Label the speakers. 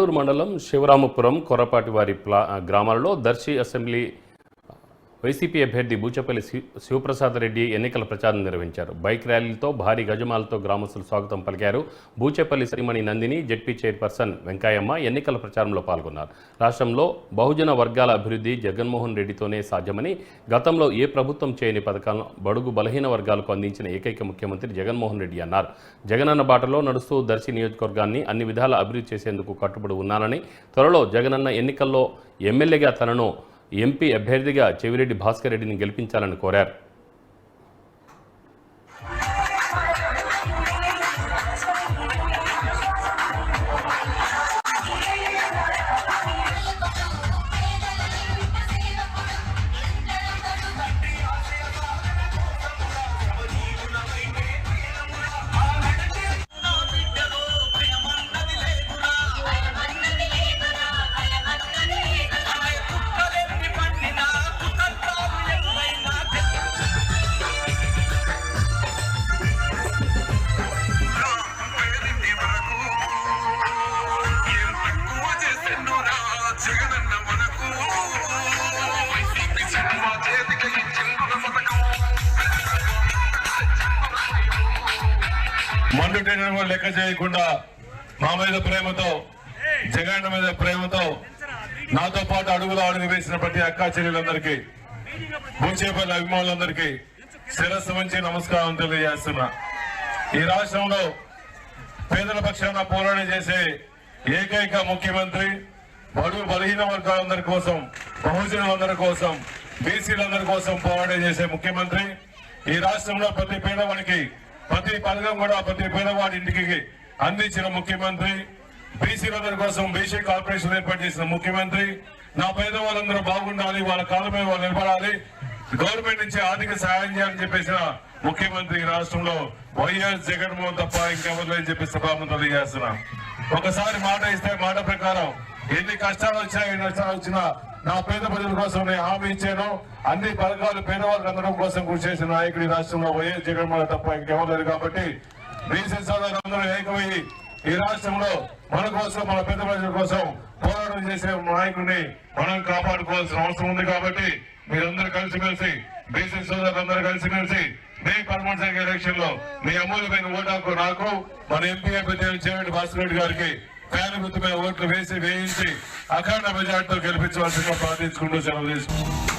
Speaker 1: తాండూరు మండలం శివరామపురం కొర్రపాటివారి గ్రామాలలో Darsi assembly YCP అభ్యర్థి బూచపల్లి శివప్రసాద్ రెడ్డి ఎన్నికల ప్రచారం నిర్వహించారు. బైక్ ర్యాలీలతో భారీ గజమాలతో గ్రామస్తులు స్వాగతం పలికారు. బూచపల్లి శ్రీమణి నందిని జెడ్పీ చైర్పర్సన్ వెంకయ్యమ్మ ఎన్నికల ప్రచారంలో పాల్గొన్నారు. రాష్ట్రంలో బహుజన వర్గాల అభివృద్ధి జగన్మోహన్ రెడ్డితోనే సాధ్యమని, గతంలో ఏ ప్రభుత్వం చేయని పథకాలను బడుగు బలహీన వర్గాలకు అందించిన ఏకైక ముఖ్యమంత్రి జగన్మోహన్ రెడ్డి అన్నారు. జగనన్న బాటలో నడుస్తూ దర్శి నియోజకవర్గాన్ని అన్ని విధాల అభివృద్ధి చేసేందుకు కట్టుబడి ఉన్నానని, త్వరలో జగనన్న ఎన్నికల్లో ఎమ్మెల్యేగా తనను ఎంపీ అభ్యర్థిగా చెవిరెడ్డి భాస్కర్ రెడ్డిని గెలిపించాలని కోరారు.
Speaker 2: మండుటైన లెక్క చేయకుండా మా మీద ప్రేమతో, జగన్ మీద ప్రేమతో నాతో పాటు అడుగులో అడుగు వేసిన ప్రతి అక్కా చెల్లెలందరికీ, బూచేపల్లి అభిమానులందరికీ శిరస్సు వంచి నమస్కారం తెలియజేస్తున్నా. ఈ రాష్ట్రంలో పేదల పక్షాన పోరాటం చేసే ఏకైక ముఖ్యమంత్రి, బడుగు బలహీన వర్గాలందరి కోసం, బహుజనులందరి కోసం, బీసీలందరి కోసం పోరాటం చేసే ముఖ్యమంత్రి. ఈ రాష్ట్రంలో ప్రతి పేదవాడికి ప్రతి పథకం కూడా ప్రతి పేదవాడి ఇంటికి అందించిన ముఖ్యమంత్రి. బీసీలందరి కోసం బీసీ కార్పొరేషన్ ఏర్పాటు చేసిన ముఖ్యమంత్రి. నా పేదవాళ్ళందరూ బాగుండాలి, వాళ్ళ కాళ్ళ మీద వాళ్ళు నిలబడాలి, గవర్నమెంట్ నుంచి ఆర్థిక సహాయం చేయాలని చెప్పేసిన ముఖ్యమంత్రి రాష్ట్రంలో వైఎస్ జగన్మోహన్ తప్ప ఇంకెవరు లేని చెప్పి సభాముఖం తెలియజేస్తున్నా. ఒకసారి మాట ఇస్తే మాట ప్రకారం ఎన్ని కష్టాలు వచ్చినా, ఎన్ని నష్టాలు వచ్చినా నా పేద ప్రజల కోసం నేను హామీ ఇచ్చాను. అన్ని పథకాలు పేదవాళ్ళకి అందడం కోసం కృషి చేసిన నాయకుడు ఈ రాష్ట్రంలో వైఎస్ జగన్మోహన్ తప్ప ఇంకెవరు లేదు. కాబట్టి బీసీ సోదరులందరూ ఏకమయ్యి ఈ రాష్ట్రంలో మన కోసం, మన పేద ప్రజల కోసం పోరాటం చేసే నాయకుడిని మనం కాపాడుకోవాల్సిన అవసరం ఉంది. కాబట్టి మీరందరూ కలిసిమెలిసి, బీసీ సోదరులందరూ కలిసిమెలిసి మే 13 ఎలక్షన్ లో మీ అమూల్యమైన ఓటాకు నాకు, మన ఎంపీ అభ్యర్థి చెవిరెడ్డి భాస్కర్ రెడ్డి గారికి ఫ్యాన్ గుర్తు మీద ఓట్లు వేయించి అఖండ మెజార్టీతో గెలిపించవలసిందిగా ప్రార్థించుకుంటూ సెలవు తీసుకుంటాం.